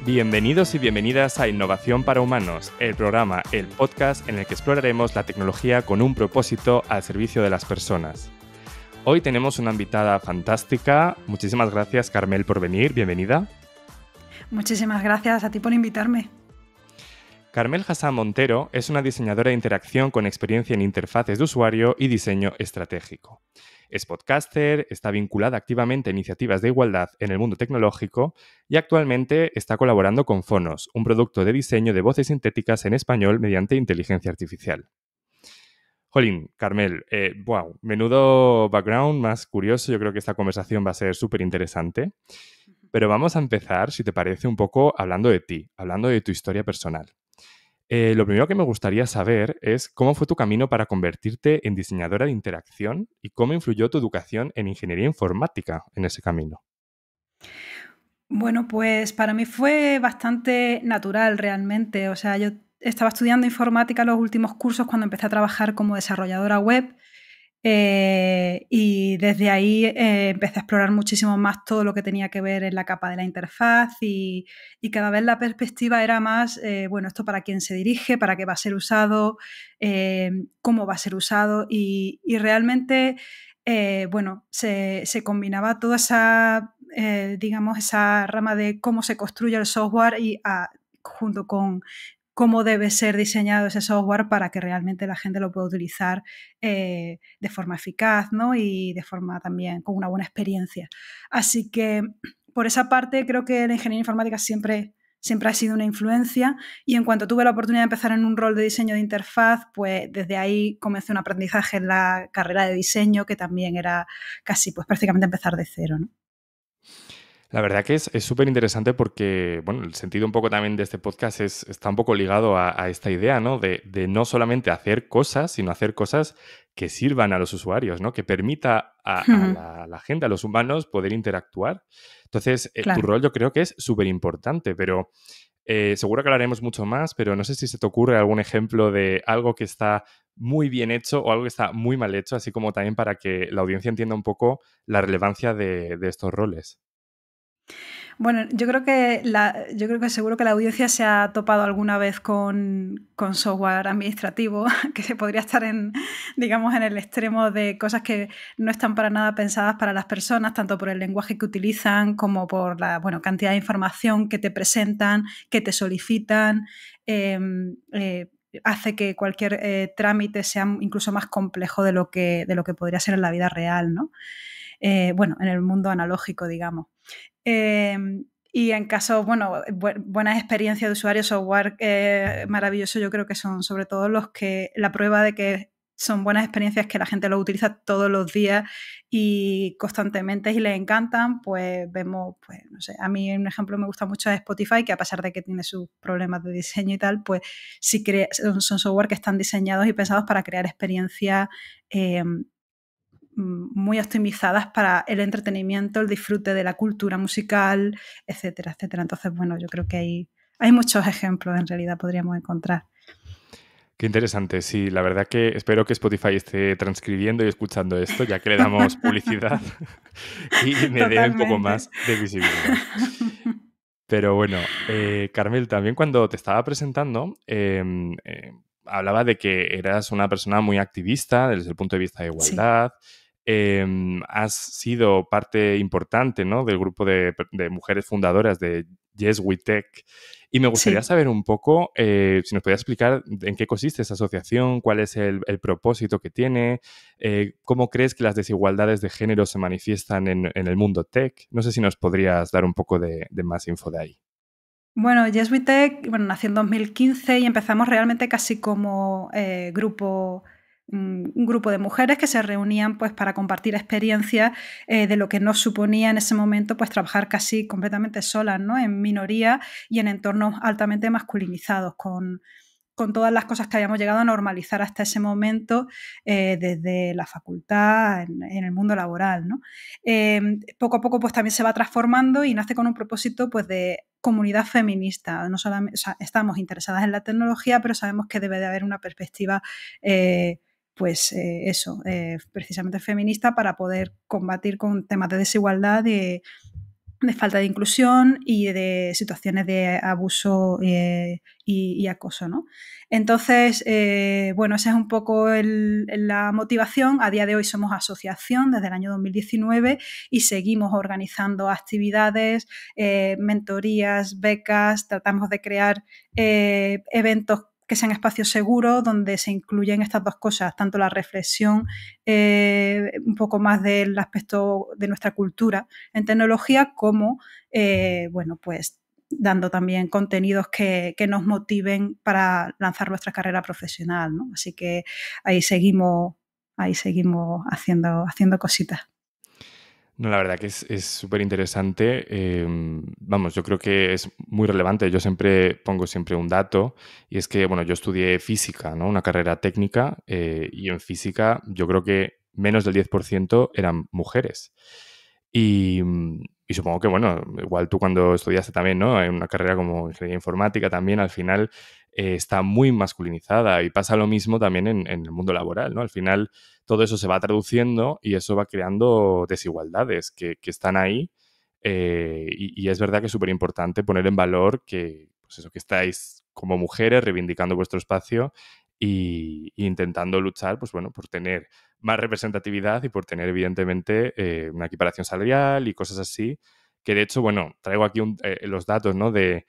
Bienvenidos y bienvenidas a Innovación para Humanos, el programa, el podcast en el que exploraremos la tecnología con un propósito al servicio de las personas. Hoy tenemos una invitada fantástica. Muchísimas gracias, Carmel, por venir. Bienvenida. Muchísimas gracias a ti por invitarme. Carmel Hassan Montero es una diseñadora de interacción con experiencia en interfaces de usuario y diseño estratégico. Es podcaster, está vinculada activamente a iniciativas de igualdad en el mundo tecnológico y actualmente está colaborando con Fonos, un producto de diseño de voces sintéticas en español mediante inteligencia artificial. Jolín, Carmel, wow, menudo background más curioso. Yo creo que esta conversación va a ser súper interesante. Pero vamos a empezar, si te parece, un poco hablando de ti, hablando de tu historia personal. Lo primero que me gustaría saber es cómo fue tu camino para convertirte en diseñadora de interacción y cómo influyó tu educación en ingeniería informática en ese camino. Bueno, pues para mí fue bastante natural realmente. O sea, yo estaba estudiando informática los últimos cursos cuando empecé a trabajar como desarrolladora web y desde ahí empecé a explorar muchísimo más todo lo que tenía que ver en la capa de la interfaz y cada vez la perspectiva era más, bueno, esto para quién se dirige, para qué va a ser usado, cómo va a ser usado y realmente, bueno, se combinaba toda esa, digamos, esa rama de cómo se construye el software junto con cómo debe ser diseñado ese software para que realmente la gente lo pueda utilizar de forma eficaz, ¿no? Y de forma también con una buena experiencia. Así que por esa parte creo que la ingeniería informática siempre ha sido una influencia y en cuanto tuve la oportunidad de empezar en un rol de diseño de interfaz, pues desde ahí comencé un aprendizaje en la carrera de diseño que también era casi pues prácticamente empezar de cero, ¿no? La verdad que es súper interesante porque, bueno, el sentido un poco también de este podcast está un poco ligado a esta idea, ¿no? De no solamente hacer cosas, sino hacer cosas que sirvan a los usuarios, ¿no? Que permita a la gente, a los humanos, poder interactuar. Entonces, tu Claro. rol yo creo que es súper importante, pero seguro que hablaremos mucho más, pero no sé si se te ocurre algún ejemplo de algo que está muy bien hecho o algo que está muy mal hecho, así como también para que la audiencia entienda un poco la relevancia de estos roles. Bueno, yo creo que seguro que la audiencia se ha topado alguna vez con software administrativo que se podría estar digamos, en el extremo de cosas que no están para nada pensadas para las personas, tanto por el lenguaje que utilizan como por la, bueno, cantidad de información que te presentan, que te solicitan. Eh, eh, hace que cualquier trámite sea incluso más complejo de lo que podría ser en la vida real, ¿no? Bueno, en el mundo analógico, digamos. Eh, y en caso, bueno, buenas experiencias de usuario, software maravilloso, yo creo que son sobre todo la prueba de que son buenas experiencias que la gente lo utiliza todos los días y constantemente y les encantan, pues vemos, pues no sé, a mí un ejemplo me gusta mucho es Spotify, que a pesar de que tiene sus problemas de diseño y tal, pues sí son software que están diseñados y pensados para crear experiencias muy optimizadas para el entretenimiento, el disfrute de la cultura musical, etcétera, etcétera. Entonces, bueno, yo creo que hay muchos ejemplos en realidad podríamos encontrar. Qué interesante, sí. La verdad que espero que Spotify esté transcribiendo y escuchando esto, ya que le damos publicidad y me dé un poco Totalmente. más de visibilidad. Pero bueno, Carmel, también cuando te estaba presentando, hablaba de que eras una persona muy activista desde el punto de vista de Sí. igualdad. Has sido parte importante, ¿no?, del grupo de mujeres fundadoras de Yes We Tech. Y me gustaría Sí. saber un poco si nos podías explicar en qué consiste esa asociación, cuál es el propósito que tiene, cómo crees que las desigualdades de género se manifiestan en el mundo tech. No sé si nos podrías dar un poco de más info de ahí. Bueno, Yes We Tech, bueno, nació en 2015 y empezamos realmente casi como un grupo de mujeres que se reunían pues para compartir experiencias de lo que nos suponía en ese momento pues trabajar casi completamente solas, ¿no? En minoría y en entornos altamente masculinizados, con todas las cosas que habíamos llegado a normalizar hasta ese momento desde la facultad, en el mundo laboral, ¿no? Poco a poco pues también se va transformando y nace con un propósito pues de comunidad feminista. No solamente, o sea, estamos interesadas en la tecnología, pero sabemos que debe de haber una perspectiva precisamente feminista para poder combatir con temas de desigualdad de falta de inclusión y de situaciones de abuso y acoso, ¿no? Entonces, bueno, esa es un poco la motivación. A día de hoy somos asociación desde el año 2019 y seguimos organizando actividades, mentorías, becas, tratamos de crear eventos que sean espacios seguros donde se incluyen estas dos cosas, tanto la reflexión un poco más del aspecto de nuestra cultura en tecnología como, bueno, pues dando también contenidos que nos motiven para lanzar nuestra carrera profesional, ¿no? Así que ahí seguimos haciendo cositas. No, la verdad que es súper interesante. Vamos, yo creo que es muy relevante. Yo siempre pongo siempre un dato y es que, bueno, yo estudié física, ¿no? Una carrera técnica y en física yo creo que menos del 10% eran mujeres. Y supongo que, bueno, igual tú cuando estudiaste también, ¿no? En una carrera como ingeniería informática también, al final está muy masculinizada y pasa lo mismo también en el mundo laboral, ¿no? Al final todo eso se va traduciendo y eso va creando desigualdades que están ahí. Y es verdad que es súper importante poner en valor que, pues eso, que estáis como mujeres reivindicando vuestro espacio y intentando luchar, pues bueno, por tener más representatividad y por tener, evidentemente, una equiparación salarial y cosas así. Que de hecho, bueno, traigo aquí los datos, ¿no? De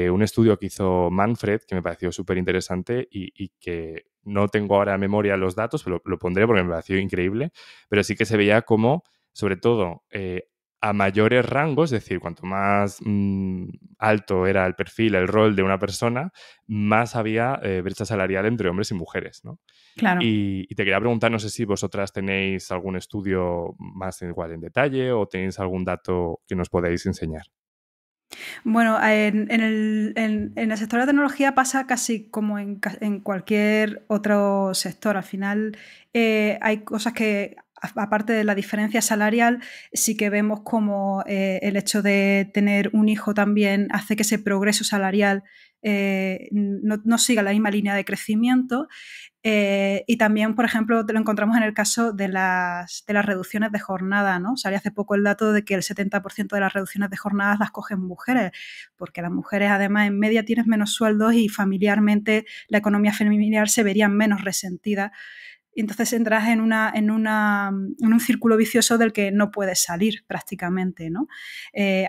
un estudio que hizo Manfred, que me pareció súper interesante y que no tengo ahora en memoria los datos, pero lo pondré porque me pareció increíble, pero sí que se veía como, sobre todo, a mayores rangos, es decir, cuanto más alto era el perfil, el rol de una persona, más había brecha salarial entre hombres y mujeres, ¿no? Claro. Y te quería preguntar, no sé si vosotras tenéis algún estudio más igual en detalle o tenéis algún dato que nos podáis enseñar. Bueno, en el sector de la tecnología pasa casi como en cualquier otro sector. Al final, hay cosas que, aparte de la diferencia salarial, sí que vemos como el hecho de tener un hijo también hace que ese progreso salarial no siga la misma línea de crecimiento. Y también, por ejemplo, lo encontramos en el caso de las reducciones de jornada, ¿no? Salió hace poco el dato de que el 70% de las reducciones de jornadas las cogen mujeres, porque las mujeres además en media tienen menos sueldos y familiarmente la economía familiar se vería menos resentida. Y entonces entras en un círculo vicioso del que no puedes salir prácticamente, ¿no?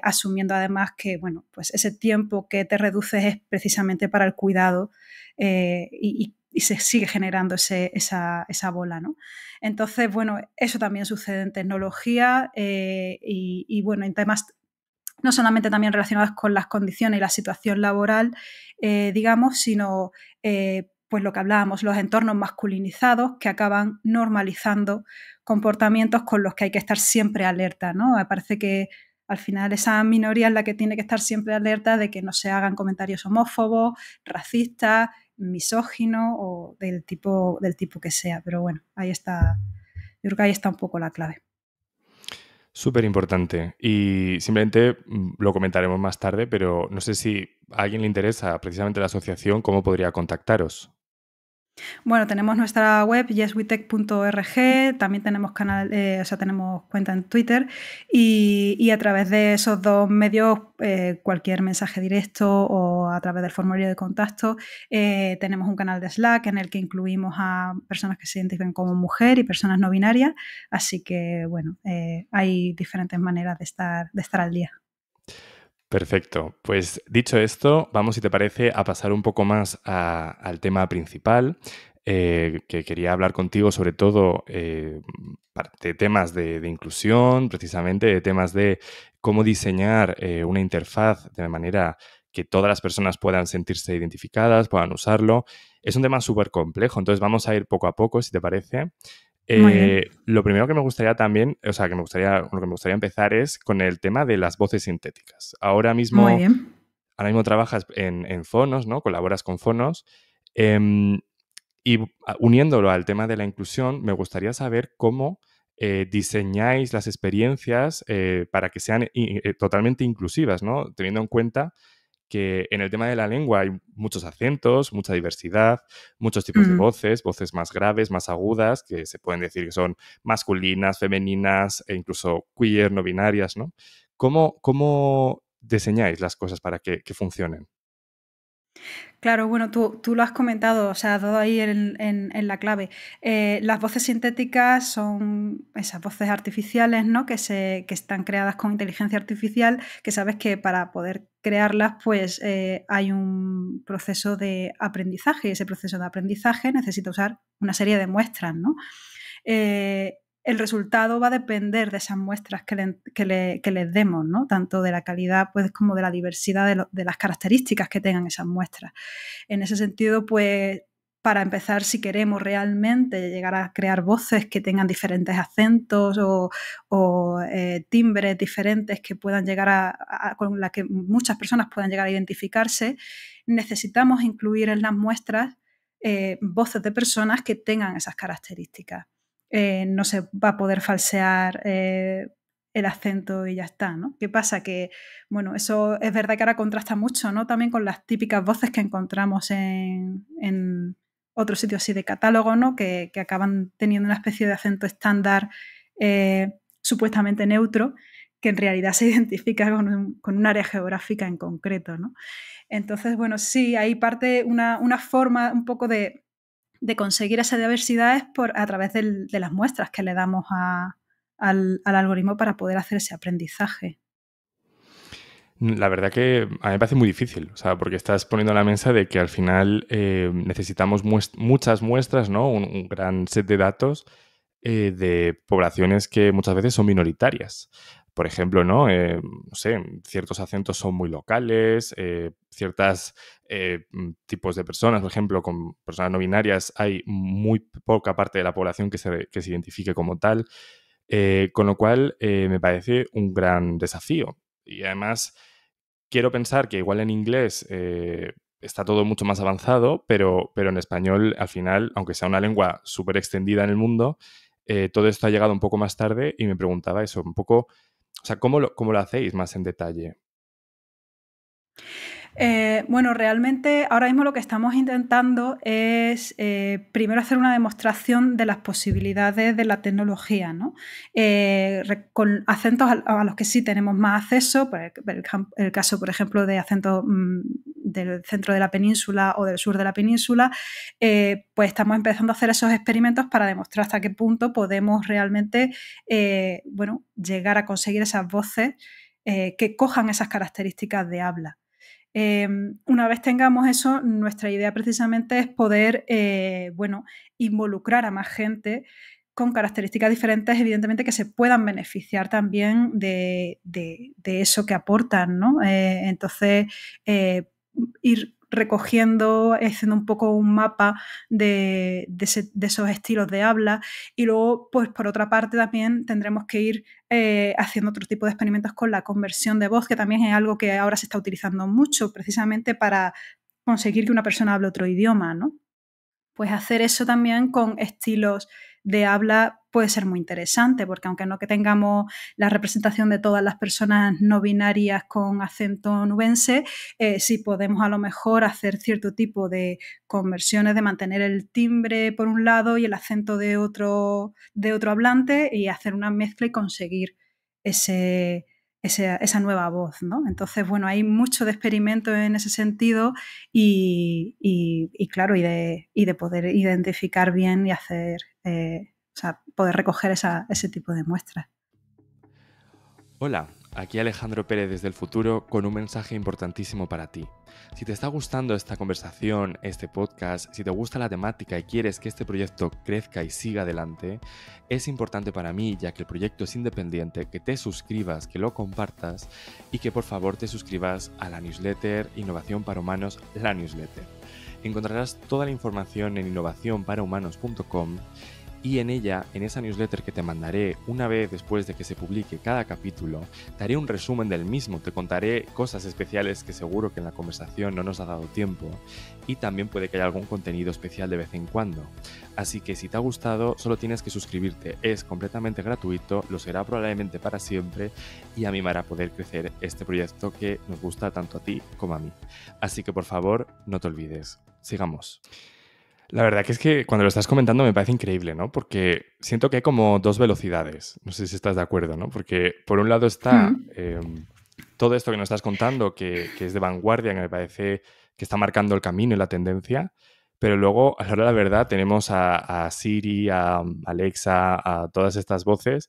Asumiendo además que, bueno, pues ese tiempo que te reduces es precisamente para el cuidado y se sigue generando esa bola, ¿no? Entonces, bueno, eso también sucede en tecnología y, bueno, en temas no solamente también relacionados con las condiciones y la situación laboral, digamos, sino pues lo que hablábamos, los entornos masculinizados que acaban normalizando comportamientos con los que hay que estar siempre alerta, ¿no? Me parece que al final esa minoría es la que tiene que estar siempre alerta de que no se hagan comentarios homófobos, racistas, misóginos o del tipo que sea. Pero bueno, ahí está, yo creo que ahí está un poco la clave. Súper importante. Y simplemente lo comentaremos más tarde, pero no sé si a alguien le interesa precisamente la asociación, ¿cómo podría contactaros? Bueno, tenemos nuestra web yeswitech.org, también tenemos canal, o sea, tenemos cuenta en Twitter y a través de esos dos medios, cualquier mensaje directo o a través del formulario de contacto, tenemos un canal de Slack en el que incluimos a personas que se identifican como mujer y personas no binarias, así que bueno, hay diferentes maneras de estar al día. Perfecto. Pues dicho esto, vamos, si te parece, a pasar un poco más al tema principal, que quería hablar contigo sobre todo de temas de inclusión, precisamente de temas de cómo diseñar una interfaz de manera que todas las personas puedan sentirse identificadas, puedan usarlo. Es un tema súper complejo, entonces vamos a ir poco a poco, si te parece. Muy bien. Lo primero que me gustaría también, o sea, lo que me gustaría empezar es con el tema de las voces sintéticas. Muy bien. Ahora mismo trabajas en Fonos, ¿no? Colaboras con Fonos. em, y uniéndolo al tema de la inclusión, me gustaría saber cómo diseñáis las experiencias para que sean totalmente inclusivas, ¿no? Teniendo en cuenta que en el tema de la lengua hay muchos acentos, mucha diversidad, muchos tipos de Ujú. voces, voces más graves, más agudas, que se pueden decir que son masculinas, femeninas e incluso queer, no binarias, ¿no? ¿Cómo diseñáis las cosas para que funcionen? Claro, bueno, tú lo has comentado, o sea, has dado ahí en la clave. Las voces sintéticas son esas voces artificiales, ¿no? Que están creadas con inteligencia artificial, que sabes que para poder crearlas, pues hay un proceso de aprendizaje, y ese proceso de aprendizaje necesita usar una serie de muestras, ¿no? El resultado va a depender de esas muestras que les demos, ¿no? Tanto de la calidad pues, como de la diversidad de las características que tengan esas muestras. En ese sentido, pues para empezar, si queremos realmente llegar a crear voces que tengan diferentes acentos o timbres diferentes que puedan llegar con las que muchas personas puedan llegar a identificarse, necesitamos incluir en las muestras voces de personas que tengan esas características. No se va a poder falsear el acento y ya está, ¿no? ¿Qué pasa? Que, bueno, eso es verdad que ahora contrasta mucho, ¿no? También con las típicas voces que encontramos en otros sitios así de catálogo, ¿no? Que acaban teniendo una especie de acento estándar supuestamente neutro, que en realidad se identifica con un área geográfica en concreto, ¿no? Entonces, bueno, sí, ahí parte una forma un poco de conseguir esa diversidad es a través de las muestras que le damos al algoritmo para poder hacer ese aprendizaje. La verdad que a mí me parece muy difícil, o sea, porque estás poniendo en la mesa de que al final necesitamos muchas muestras, ¿no? Un gran set de datos de poblaciones que muchas veces son minoritarias. Por ejemplo, ¿no? No sé, ciertos acentos son muy locales, ciertos tipos de personas, por ejemplo, con personas no binarias, hay muy poca parte de la población que se identifique como tal, con lo cual me parece un gran desafío. Y además, quiero pensar que igual en inglés está todo mucho más avanzado, pero en español, al final, aunque sea una lengua súper extendida en el mundo, todo esto ha llegado un poco más tarde y me preguntaba eso, un poco, o sea, ¿cómo lo hacéis más en detalle? Bueno, realmente ahora mismo lo que estamos intentando es primero hacer una demostración de las posibilidades de la tecnología, ¿no? Con acentos a los que sí tenemos más acceso, el caso, por ejemplo, de acentos del centro de la península o del sur de la península, pues estamos empezando a hacer esos experimentos para demostrar hasta qué punto podemos realmente bueno, llegar a conseguir esas voces que cojan esas características de habla. Una vez tengamos eso, nuestra idea precisamente es poder bueno, involucrar a más gente con características diferentes, evidentemente, que se puedan beneficiar también de eso que aportan, ¿no? Entonces, ir recogiendo, haciendo un poco un mapa de esos estilos de habla y luego, pues por otra parte, también tendremos que ir haciendo otro tipo de experimentos con la conversión de voz, que también es algo que ahora se está utilizando mucho, precisamente para conseguir que una persona hable otro idioma, ¿no? Pues hacer eso también con estilos de habla puede ser muy interesante, porque aunque no que tengamos la representación de todas las personas no binarias con acento nubense, sí podemos a lo mejor hacer cierto tipo de conversiones, de mantener el timbre por un lado y el acento de otro hablante y hacer una mezcla y conseguir esa nueva voz, ¿no? Entonces, bueno, hay mucho de experimento en ese sentido y claro, y de poder identificar bien y hacer, o sea, poder recoger ese tipo de muestras. Hola, aquí Alejandro Pérez desde el futuro con un mensaje importantísimo para ti. Si te está gustando esta conversación, este podcast, si te gusta la temática y quieres que este proyecto crezca y siga adelante, es importante para mí, ya que el proyecto es independiente, que te suscribas, que lo compartas y que por favor te suscribas a la newsletter Innovación para Humanos, la newsletter. Encontrarás toda la información en innovacionparahumanos.com y en ella, en esa newsletter que te mandaré una vez después de que se publique cada capítulo, te haré un resumen del mismo, te contaré cosas especiales que seguro que en la conversación no nos ha dado tiempo y también puede que haya algún contenido especial de vez en cuando. Así que si te ha gustado, solo tienes que suscribirte, es completamente gratuito, lo será probablemente para siempre y a mí me hará poder crecer este proyecto que nos gusta tanto a ti como a mí. Así que por favor, no te olvides. Sigamos. La verdad que es que cuando lo estás comentando me parece increíble, ¿no? Porque siento que hay como dos velocidades. No sé si estás de acuerdo, ¿no? Porque por un lado está Hmm, todo esto que nos estás contando, que es de vanguardia, que me parece que está marcando el camino y la tendencia. Pero luego, a la hora de la verdad, tenemos a Siri, a Alexa, a todas estas voces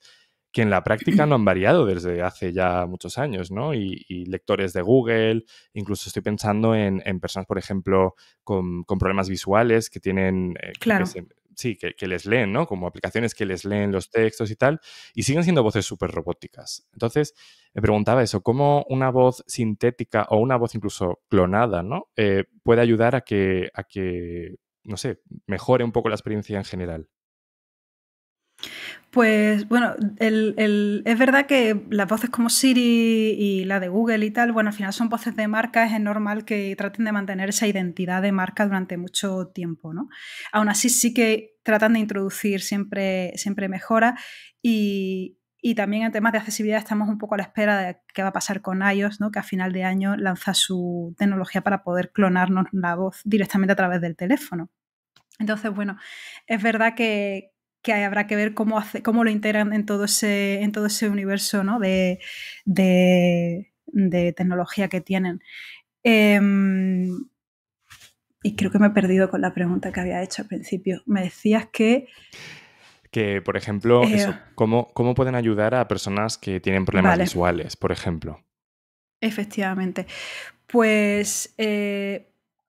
que en la práctica no han variado desde hace ya muchos años, ¿no? Y lectores de Google, incluso estoy pensando en personas, por ejemplo, con problemas visuales que tienen, claro. sí, que les leen, ¿no? Como aplicaciones que les leen los textos y tal, y siguen siendo voces súper robóticas. Entonces, me preguntaba eso, ¿cómo una voz sintética o una voz incluso clonada, ¿no? Puede ayudar a que, no sé, mejore un poco la experiencia en general. Pues bueno, es verdad que las voces como Siri y la de Google y tal, bueno, al final son voces de marca, es normal que traten de mantener esa identidad de marca durante mucho tiempo, ¿no? Aún así sí que tratan de introducir siempre mejoras y también en temas de accesibilidad estamos un poco a la espera de qué va a pasar con iOS, ¿no? Que a final de año lanza su tecnología para poder clonarnos la voz directamente a través del teléfono. Entonces, bueno, es verdad que habrá que ver cómo lo integran en todo ese universo, ¿no? de tecnología que tienen. Em, y creo que me he perdido con la pregunta que había hecho al principio. Me decías que... Que, por ejemplo, eh, eso, ¿cómo pueden ayudar a personas que tienen problemas vale, visuales, por ejemplo? efectivamente. Pues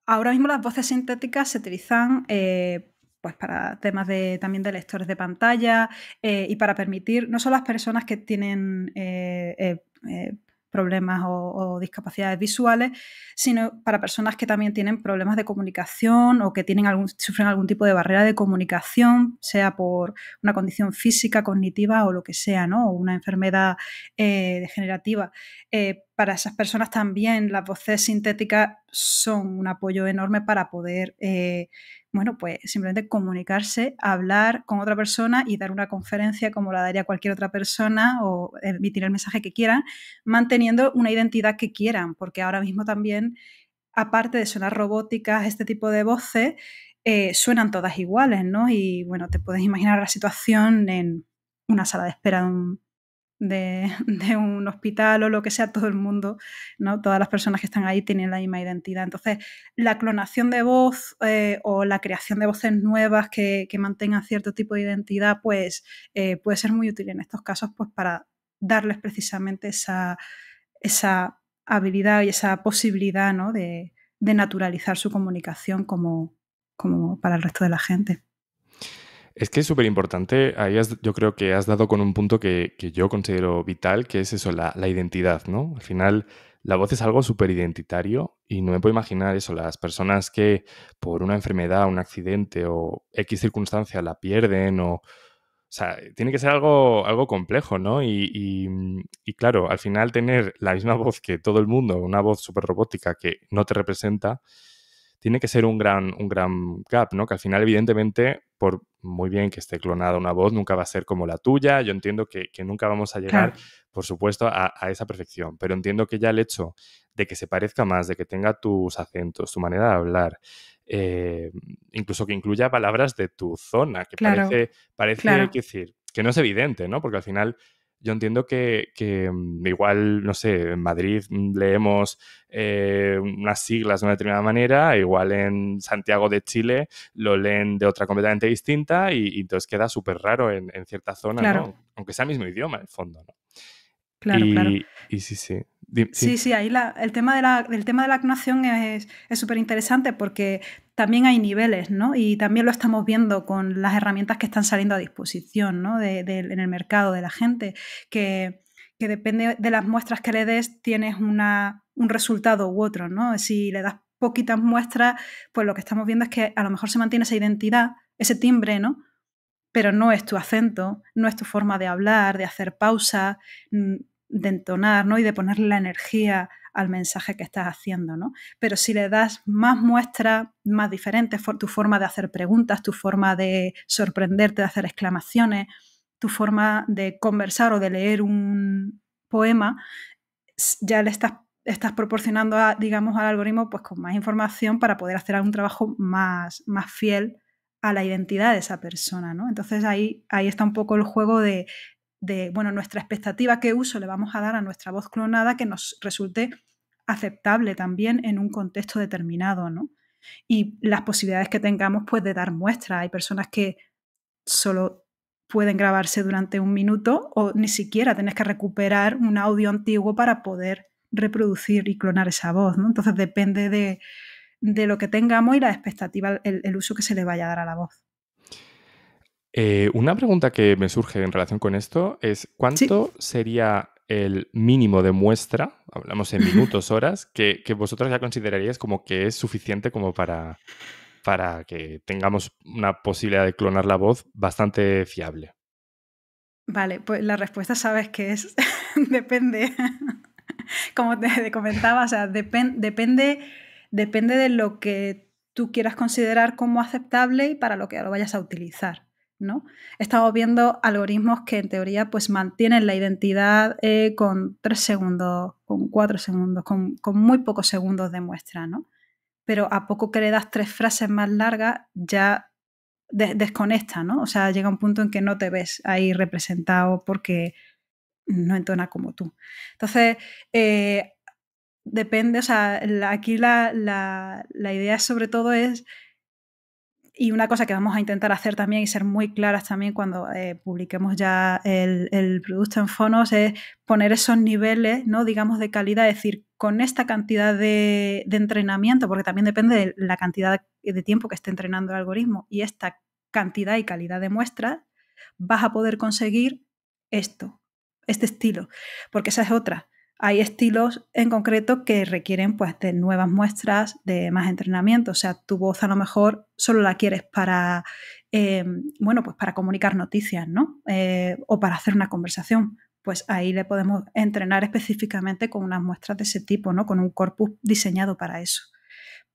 ahora mismo las voces sintéticas se utilizan pues para temas también de lectores de pantalla y para permitir no solo a las personas que tienen problemas o discapacidades visuales, sino para personas que también tienen problemas de comunicación o que sufren algún tipo de barrera de comunicación, sea por una condición física, cognitiva o lo que sea, ¿no? O una enfermedad degenerativa. Para esas personas también las voces sintéticas son un apoyo enorme para poder, bueno, pues simplemente comunicarse, hablar con otra persona y dar una conferencia como la daría cualquier otra persona o emitir el mensaje que quieran, manteniendo una identidad que quieran, porque ahora mismo también, aparte de sonar robóticas, este tipo de voces, suenan todas iguales, ¿no? Y bueno, te puedes imaginar la situación en una sala de espera de un hospital o lo que sea, todo el mundo, ¿no? Todas las personas que están ahí tienen la misma identidad. Entonces, la clonación de voz o la creación de voces nuevas que mantengan cierto tipo de identidad, pues puede ser muy útil en estos casos, pues para darles precisamente esa habilidad y esa posibilidad, ¿no? de naturalizar su comunicación como para el resto de la gente. Es que es súper importante, yo creo que has dado con un punto que yo considero vital, que es eso, la identidad, ¿no? Al final, la voz es algo súper identitario y no me puedo imaginar eso, las personas que por una enfermedad, un accidente o X circunstancia la pierden o sea, tiene que ser algo complejo, ¿no? Y claro, al final tener la misma voz que todo el mundo, una voz súper robótica que no te representa, tiene que ser un gran gap, ¿no? Que al final, evidentemente, por muy bien que esté clonada una voz, nunca va a ser como la tuya. Yo entiendo que nunca vamos a llegar, Claro, por supuesto, a esa perfección, pero entiendo que ya el hecho de que se parezca más, de que tenga tus acentos, tu manera de hablar, eh, incluso que incluya palabras de tu zona, que claro, parece, claro. quiero decir, que no es evidente, ¿no? Porque al final yo entiendo que igual, no sé, en Madrid leemos unas siglas de una determinada manera, igual en Santiago de Chile lo leen de otra completamente distinta y entonces queda súper raro en cierta zona, Claro, ¿no? Aunque sea el mismo idioma, en el fondo, ¿no? claro, claro. Y sí, sí. Sí. Sí, sí, ahí el tema de la clonación es súper interesante porque también hay niveles, ¿no? Y también lo estamos viendo con las herramientas que están saliendo a disposición, ¿no? En el mercado de la gente, que depende de las muestras que le des, tienes un resultado u otro, ¿no? Si le das poquitas muestras, pues lo que estamos viendo es que a lo mejor se mantiene esa identidad, ese timbre, ¿no? Pero no es tu acento, no es tu forma de hablar, de hacer pausa, de entonar, ¿no? Y de ponerle la energía al mensaje que estás haciendo, ¿no? Pero si le das más muestras, más diferentes, tu forma de hacer preguntas, tu forma de sorprenderte, de hacer exclamaciones, tu forma de conversar o de leer un poema, ya le estás estás proporcionando, digamos, al algoritmo pues con más información para poder hacer algún trabajo más fiel a la identidad de esa persona, ¿no? Entonces ahí está un poco el juego de bueno, nuestra expectativa, qué uso le vamos a dar a nuestra voz clonada que nos resulte aceptable también en un contexto determinado, ¿no? Y las posibilidades que tengamos pues de dar muestras. Hay personas que solo pueden grabarse durante 1 minuto o ni siquiera tenés que recuperar un audio antiguo para poder reproducir y clonar esa voz, ¿no? Entonces depende de lo que tengamos y la expectativa, el uso que se le vaya a dar a la voz. Una pregunta que me surge en relación con esto es, Sí. ¿cuánto sería el mínimo de muestra, hablamos en minutos, horas, que vosotros ya consideraríais como que es suficiente como para que tengamos una posibilidad de clonar la voz bastante fiable? Vale, pues la respuesta sabes que es depende. Como te comentaba, o sea, depende de lo que tú quieras considerar como aceptable y para lo que lo vayas a utilizar, ¿no? Estamos viendo algoritmos que en teoría pues mantienen la identidad con 3 segundos, con 4 segundos, con muy pocos segundos de muestra, ¿no? Pero a poco que le das 3 frases más largas ya desconecta, ¿no? O sea, llega un punto en que no te ves ahí representado porque no entona como tú. Entonces, eh, depende, o sea, aquí la idea sobre todo es, y una cosa que vamos a intentar hacer también y ser muy claras también cuando publiquemos ya el producto en Fonos, es poner esos niveles, ¿no? Digamos, de calidad, es decir, con esta cantidad de entrenamiento, porque también depende de la cantidad de tiempo que esté entrenando el algoritmo, y esta cantidad y calidad de muestras, vas a poder conseguir esto, este estilo, porque esa es otra. Hay estilos en concreto que requieren pues, de nuevas muestras, de más entrenamiento. O sea, tu voz a lo mejor solo la quieres para, bueno, pues para comunicar noticias, ¿no? O para hacer una conversación. Pues ahí le podemos entrenar específicamente con unas muestras de ese tipo, ¿no? Con un corpus diseñado para eso.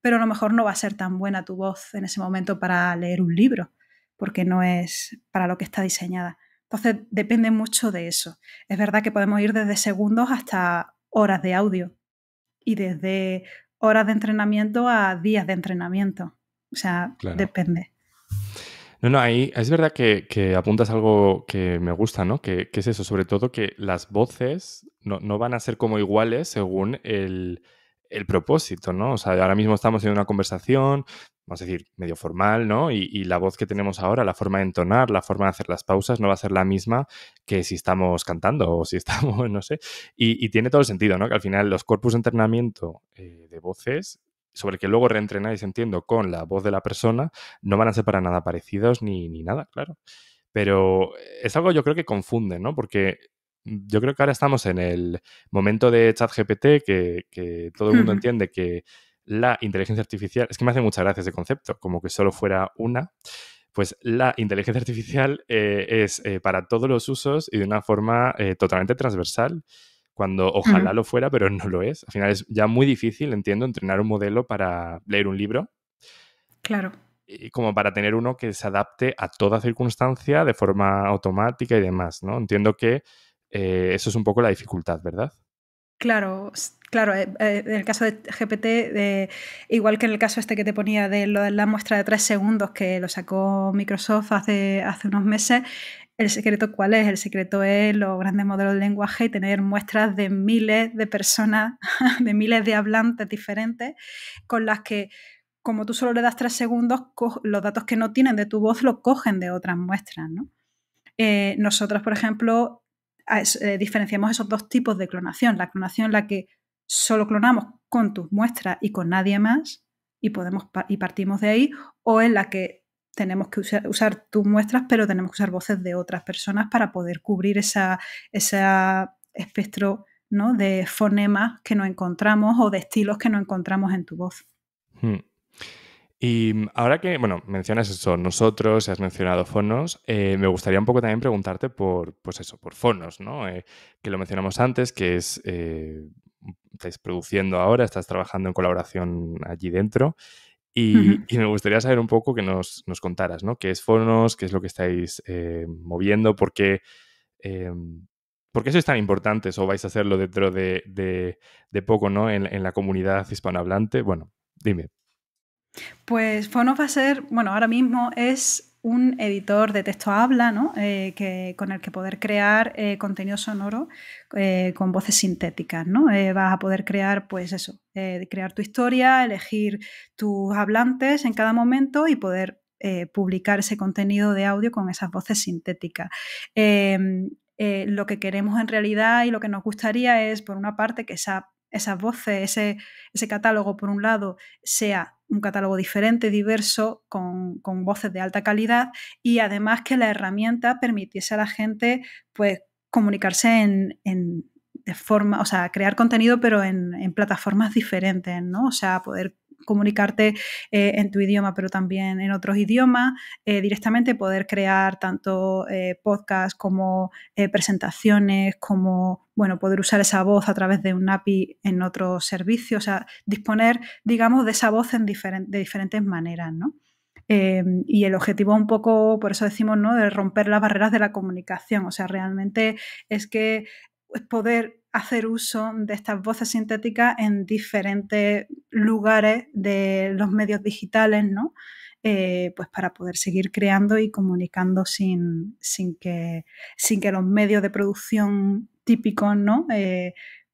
Pero a lo mejor no va a ser tan buena tu voz en ese momento para leer un libro, porque no es para lo que está diseñada. Entonces depende mucho de eso. Es verdad que podemos ir desde segundos hasta horas de audio y desde horas de entrenamiento a días de entrenamiento. O sea, Claro. depende. No, ahí es verdad que apuntas algo que me gusta, ¿no? Que es eso, sobre todo que las voces no van a ser como iguales según el propósito, ¿no? O sea, ahora mismo estamos en una conversación, vamos a decir, medio formal, ¿no? Y la voz que tenemos ahora, la forma de entonar, la forma de hacer las pausas, no va a ser la misma que si estamos cantando o si estamos, no sé. Y tiene todo el sentido, ¿no? Que al final los corpus de entrenamiento de voces, sobre que luego reentrenáis, entiendo, con la voz de la persona, no van a ser para nada parecidos ni nada, claro. Pero es algo yo creo que confunde, ¿no? Porque yo creo que ahora estamos en el momento de ChatGPT que todo el mundo entiende que la inteligencia artificial, es que me hace mucha gracia ese concepto, como que solo fuera una, pues la inteligencia artificial es para todos los usos y de una forma totalmente transversal, cuando ojalá lo fuera, pero no lo es. Al final es ya muy difícil, entiendo, entrenar un modelo para leer un libro Claro. y como para tener uno que se adapte a toda circunstancia de forma automática y demás, ¿no? Entiendo que eso es un poco la dificultad, ¿verdad? Claro, claro, en el caso de GPT, igual que en el caso este que te ponía de lo de la muestra de 3 segundos que lo sacó Microsoft hace unos meses, ¿el secreto cuál es? El secreto es los grandes modelos de lenguaje y tener muestras de miles de personas, de miles de hablantes diferentes, con las que, como tú solo le das 3 segundos, los datos que no tienen de tu voz los cogen de otras muestras, ¿no? Nosotros, por ejemplo, diferenciamos esos dos tipos de clonación. La clonación en la que solo clonamos con tus muestras y con nadie más y partimos de ahí, o en la que tenemos que usar tus muestras, pero tenemos que usar voces de otras personas para poder cubrir ese espectro, ¿no? De fonemas que no encontramos o de estilos que no encontramos en tu voz. Hmm. Y ahora que, bueno, mencionas eso, nosotros, has mencionado Fonos, me gustaría un poco también preguntarte por, pues eso, por Fonos, ¿no? Que lo mencionamos antes, que es, estáis produciendo ahora, estás trabajando en colaboración allí dentro. Y me gustaría saber un poco que nos contaras, ¿no? ¿Qué es Fonos? ¿Qué es lo que estáis moviendo? ¿Por qué, ¿Por qué sois tan importantes o vais a hacerlo dentro de poco, ¿no? En la comunidad hispanohablante? Bueno, dime. Pues Phonos va a ser, bueno, ahora mismo es un editor de texto a habla, ¿no? Con el que poder crear contenido sonoro con voces sintéticas, ¿no? Vas a poder crear, pues eso, crear tu historia, elegir tus hablantes en cada momento y poder publicar ese contenido de audio con esas voces sintéticas. Lo que queremos en realidad y lo que nos gustaría es, por una parte, que esas voces, ese catálogo, por un lado, sea un catálogo diferente, diverso, con voces de alta calidad y además que la herramienta permitiese a la gente pues, comunicarse de forma, o sea, crear contenido pero en plataformas diferentes, ¿no? O sea, poder comunicarte en tu idioma pero también en otros idiomas, directamente poder crear tanto podcasts como presentaciones, como, bueno, poder usar esa voz a través de un API en otros servicios, o sea, disponer, digamos, de esa voz de diferentes maneras, ¿no? Y el objetivo un poco, por eso decimos, ¿no?, de romper las barreras de la comunicación, o sea, realmente es que poder hacer uso de estas voces sintéticas en diferentes lugares de los medios digitales, ¿no? Pues para poder seguir creando y comunicando sin que los medios de producción típicos, ¿no?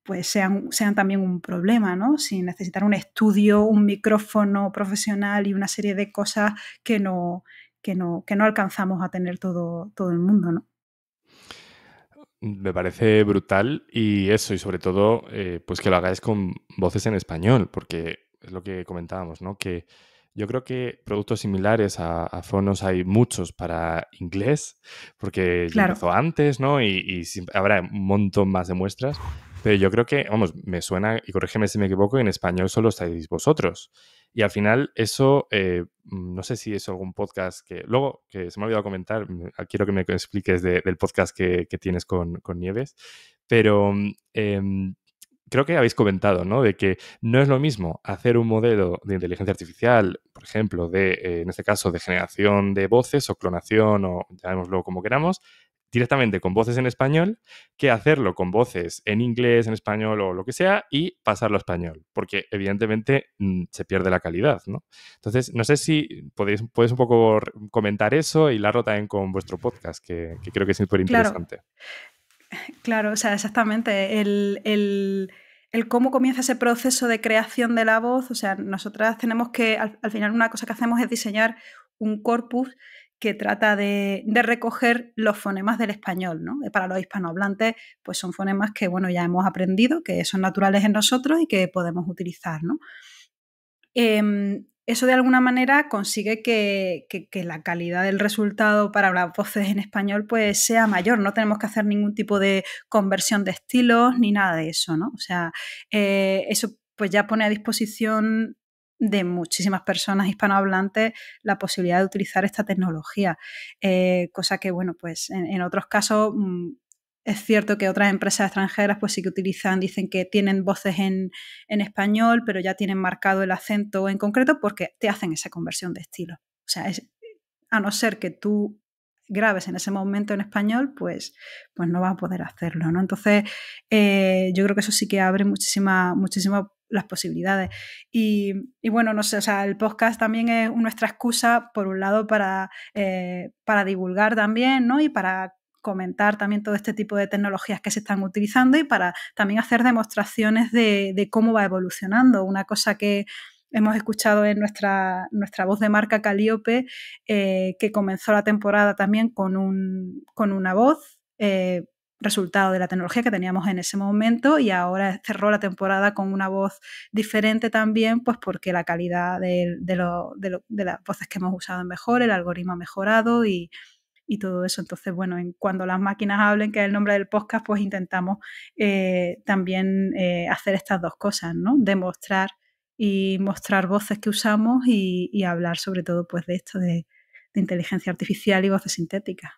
Pues sean también un problema, ¿no? Sin necesitar un estudio, un micrófono profesional y una serie de cosas que no alcanzamos a tener todo el mundo, ¿no? Me parece brutal y eso, y sobre todo, pues que lo hagáis con voces en español, porque es lo que comentábamos, ¿no? Que yo creo que productos similares a Phonos hay muchos para inglés, porque ya Claro. empezó antes, ¿no? Y habrá un montón más de muestras, pero yo creo que, vamos, me suena, y corrígeme si me equivoco, en español solo estáis vosotros. Y al final eso, no sé si es algún podcast que... Luego, que se me ha olvidado comentar, quiero que me expliques del podcast que tienes con Nieves, pero creo que habéis comentado, ¿no? De que no es lo mismo hacer un modelo de inteligencia artificial, por ejemplo, en este caso, de generación de voces o clonación o llamémoslo como queramos, directamente con voces en español, que hacerlo con voces en inglés, en español o lo que sea y pasarlo a español, porque evidentemente se pierde la calidad, ¿no? Entonces, no sé si puedes un poco comentar eso y hilarlo también con vuestro podcast, que creo que es súper Claro, interesante. claro, o sea, exactamente. El cómo comienza ese proceso de creación de la voz, o sea, nosotras tenemos que, al final una cosa que hacemos es diseñar un corpus que trata de recoger los fonemas del español, ¿no? Para los hispanohablantes, pues son fonemas que, bueno, ya hemos aprendido, que son naturales en nosotros y que podemos utilizar, ¿no? Eso de alguna manera consigue que la calidad del resultado para las voces en español pues sea mayor. No tenemos que hacer ningún tipo de conversión de estilos ni nada de eso, ¿no? O sea, eso pues ya pone a disposición de muchísimas personas hispanohablantes la posibilidad de utilizar esta tecnología. Cosa que, bueno, pues en otros casos es cierto que otras empresas extranjeras pues sí que dicen que tienen voces en español, pero ya tienen marcado el acento en concreto porque te hacen esa conversión de estilo. O sea, a no ser que tú grabes en ese momento en español, pues no vas a poder hacerlo, ¿no? Entonces, yo creo que eso sí que abre muchísimas las posibilidades. Y bueno, no sé, o sea, el podcast también es nuestra excusa, por un lado, para divulgar también, ¿no? Y para comentar también todo este tipo de tecnologías que se están utilizando y para también hacer demostraciones de cómo va evolucionando. Una cosa que hemos escuchado en nuestra voz de marca Calliope, que comenzó la temporada también con una voz, resultado de la tecnología que teníamos en ese momento, y ahora cerró la temporada con una voz diferente también, pues porque la calidad de las voces que hemos usado es mejor, el algoritmo ha mejorado y todo eso. Entonces, bueno, cuando las máquinas hablen, que es el nombre del podcast, pues intentamos también hacer estas dos cosas, ¿no? Demostrar y mostrar voces que usamos y hablar sobre todo pues de esto de inteligencia artificial y voces sintéticas.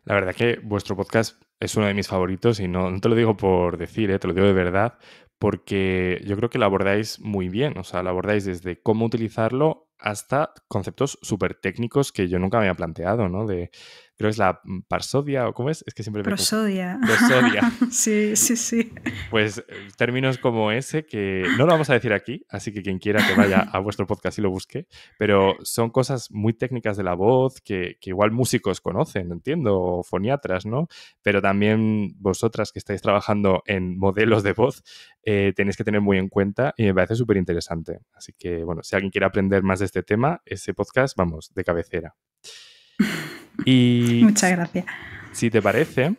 La verdad que vuestro podcast es uno de mis favoritos y no te lo digo por decir, te lo digo de verdad, porque yo creo que lo abordáis muy bien. O sea, lo abordáis desde cómo utilizarlo hasta conceptos súper técnicos que yo nunca me había planteado, ¿no? creo que es la Parsodia, o ¿cómo es? Es que siempre me confundo. Prosodia. Prosodia. Sí, sí, sí. Pues términos como ese que no lo vamos a decir aquí, así que quien quiera que vaya a vuestro podcast y lo busque, pero son cosas muy técnicas de la voz que igual músicos conocen, entiendo, o foniatras, ¿no? Pero también vosotras que estáis trabajando en modelos de voz, tenéis que tener muy en cuenta y me parece súper interesante. Así que, bueno, si alguien quiere aprender más de este tema, ese podcast, vamos, de cabecera. Y Muchas gracias. si te parece,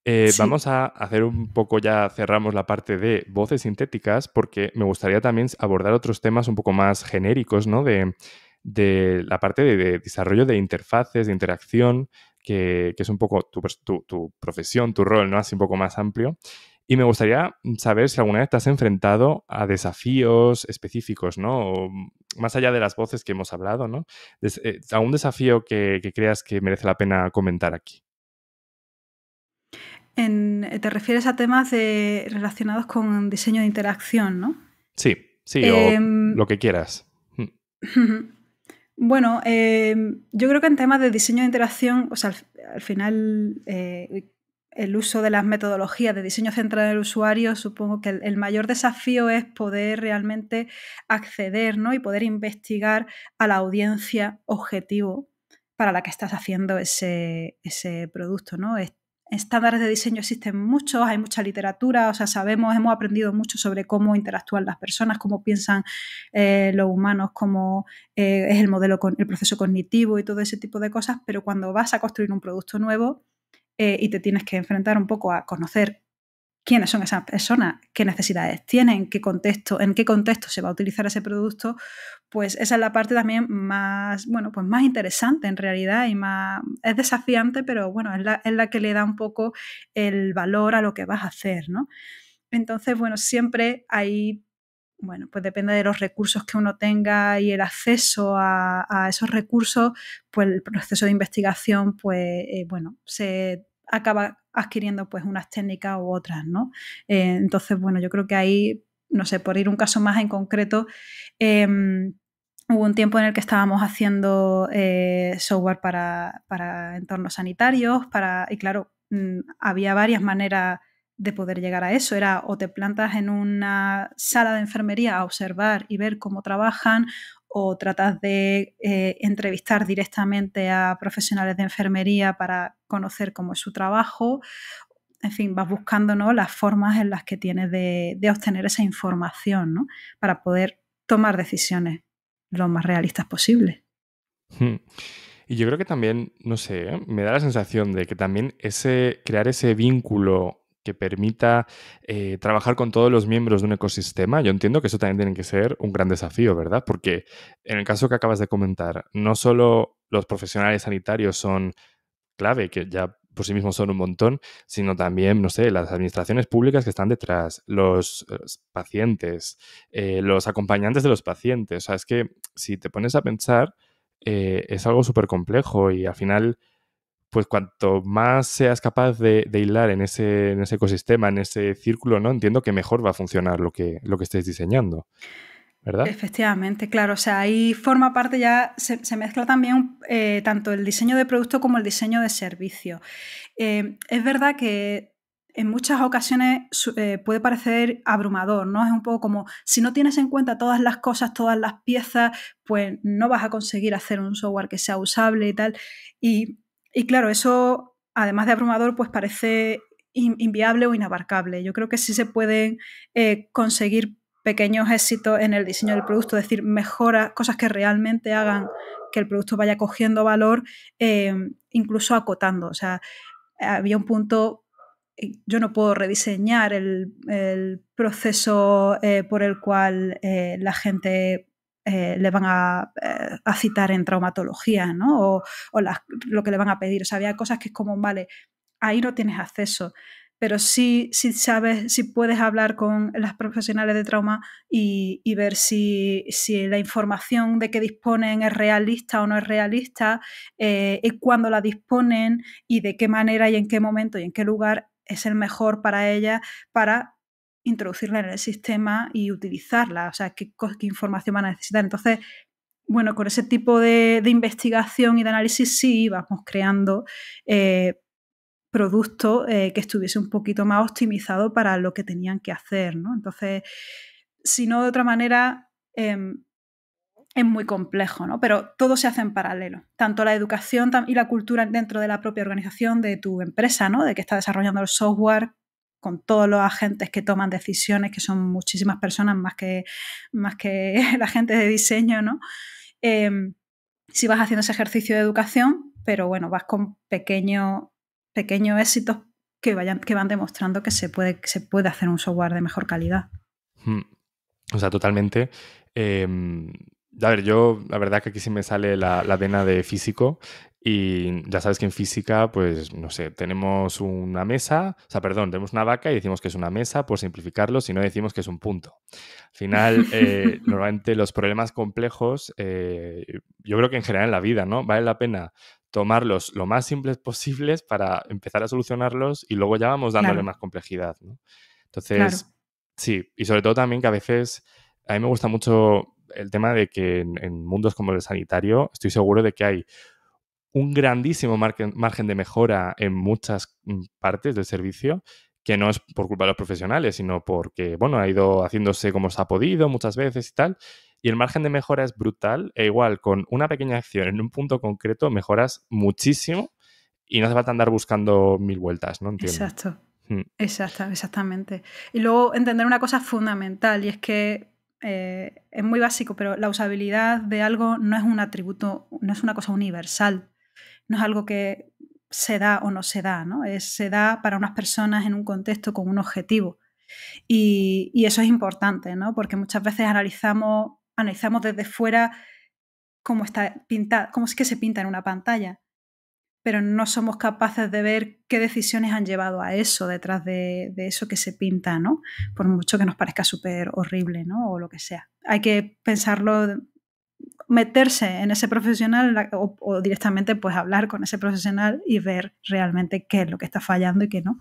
Sí. vamos a hacer un poco, ya cerramos la parte de voces sintéticas, porque me gustaría también abordar otros temas un poco más genéricos, ¿no? De la parte de desarrollo de interfaces, de interacción, que es un poco tu profesión, tu rol, ¿no? Así un poco más amplio. Y me gustaría saber si alguna vez te has enfrentado a desafíos específicos, ¿no? O, más allá de las voces que hemos hablado, ¿no? ¿Algún desafío que creas que merece la pena comentar aquí? ¿Te refieres a temas relacionados con diseño de interacción, no? Sí, sí, o Em, lo que quieras. Bueno, yo creo que en temas de diseño de interacción, o sea, al final, el uso de las metodologías de diseño centrado en el usuario, supongo que el mayor desafío es poder realmente acceder, ¿no? Y poder investigar a la audiencia objetivo para la que estás haciendo ese producto, ¿no? Estándares de diseño existen muchos, hay mucha literatura, o sea, hemos aprendido mucho sobre cómo interactúan las personas, cómo piensan los humanos, cómo es el modelo, el proceso cognitivo y todo ese tipo de cosas, pero cuando vas a construir un producto nuevo y te tienes que enfrentar un poco a conocer quiénes son esas personas, qué necesidades tienen, en qué contexto se va a utilizar ese producto, pues esa es la parte también más, bueno, pues más interesante en realidad y más, es desafiante, pero bueno, es la que le da un poco el valor a lo que vas a hacer, ¿no? Entonces, bueno, siempre hay, bueno, pues depende de los recursos que uno tenga y el acceso a esos recursos, pues el proceso de investigación, pues, bueno, se acaba adquiriendo pues unas técnicas u otras, ¿no? Entonces, bueno, yo creo que ahí, no sé, por ir un caso más en concreto, hubo un tiempo en el que estábamos haciendo software para entornos sanitarios, y claro, había varias maneras de poder llegar a eso. Era o te plantas en una sala de enfermería a observar y ver cómo trabajan, o tratas de entrevistar directamente a profesionales de enfermería para conocer cómo es su trabajo. En fin, vas buscando, ¿no?, las formas en las que tienes de obtener esa información, ¿no?, para poder tomar decisiones lo más realistas posible. Hmm. Y yo creo que también, no sé, ¿eh? Me da la sensación de que también crear ese vínculo que permita trabajar con todos los miembros de un ecosistema, yo entiendo que eso también tiene que ser un gran desafío, ¿verdad? Porque en el caso que acabas de comentar, no solo los profesionales sanitarios son clave, que ya por sí mismos son un montón, sino también, no sé, las administraciones públicas que están detrás, los pacientes, los acompañantes de los pacientes. O sea, es que si te pones a pensar, es algo súper complejo y al final, pues cuanto más seas capaz de hilar en ese ecosistema, en ese círculo, ¿no? Entiendo que mejor va a funcionar lo que estés diseñando, ¿verdad? Efectivamente, claro. O sea, ahí forma parte ya, se mezcla también tanto el diseño de producto como el diseño de servicio. Es verdad que en muchas ocasiones puede parecer abrumador, ¿no? Es un poco como si no tienes en cuenta todas las cosas, todas las piezas, pues no vas a conseguir hacer un software que sea usable y tal. Y claro, eso, además de abrumador, pues parece inviable o inabarcable. Yo creo que sí se pueden conseguir pequeños éxitos en el diseño del producto, es decir, mejoras, cosas que realmente hagan que el producto vaya cogiendo valor, incluso acotando. O sea, había un punto, yo no puedo rediseñar el proceso por el cual la gente le van a citar en traumatología, ¿no? O lo que le van a pedir. O sea, había cosas que es como, vale, ahí no tienes acceso, pero sí sabes, sí puedes hablar con las profesionales de trauma y ver si la información de que disponen es realista o no es realista, y cuándo la disponen y de qué manera y en qué momento y en qué lugar es el mejor para ella para introducirla en el sistema y utilizarla, o sea, qué información van a necesitar. Entonces, bueno, con ese tipo de investigación y de análisis sí íbamos creando producto que estuviese un poquito más optimizado para lo que tenían que hacer, ¿no? Entonces, si no de otra manera, es muy complejo, ¿no? Pero todo se hace en paralelo. Tanto la educación y la cultura dentro de la propia organización de tu empresa, ¿no? De que está desarrollando el software con todos los agentes que toman decisiones, que son muchísimas personas más que la gente de diseño, ¿no? Si vas haciendo ese ejercicio de educación, pero bueno, vas con pequeños éxitos que van demostrando que se puede hacer un software de mejor calidad. O sea, totalmente. A ver, yo la verdad que aquí sí me sale la vena de físico y ya sabes que en física, pues no sé, tenemos una mesa, o sea, perdón, tenemos una vaca y decimos que es una mesa, por simplificarlo, si no decimos que es un punto. Al final, normalmente los problemas complejos, yo creo que en general en la vida, ¿no? Vale la pena tomarlos lo más simples posibles para empezar a solucionarlos y luego ya vamos dándole Claro, más complejidad, ¿no? claro. Entonces, sí, y sobre todo también que a veces, a mí me gusta mucho el tema de que en mundos como el sanitario, estoy seguro de que hay un grandísimo margen de mejora en muchas partes del servicio, que no es por culpa de los profesionales, sino porque, bueno, ha ido haciéndose como se ha podido muchas veces y tal. Y el margen de mejora es brutal e igual con una pequeña acción en un punto concreto mejoras muchísimo y no hace falta andar buscando mil vueltas, ¿no? Entiendo. Exacto. Exactamente. Y luego entender una cosa fundamental, y es que es muy básico, pero la usabilidad de algo no es un atributo, no es una cosa universal, no es algo que se da o no se da, ¿no? Se da para unas personas en un contexto con un objetivo. Y eso es importante, ¿no? Porque muchas veces analizamos desde fuera cómo está pintada, cómo es que se pinta en una pantalla, pero no somos capaces de ver qué decisiones han llevado a eso, detrás de eso que se pinta, ¿no? Por mucho que nos parezca súper horrible, ¿no? O lo que sea. Hay que pensarlo, meterse en ese profesional o directamente pues hablar con ese profesional y ver realmente qué es lo que está fallando y qué no.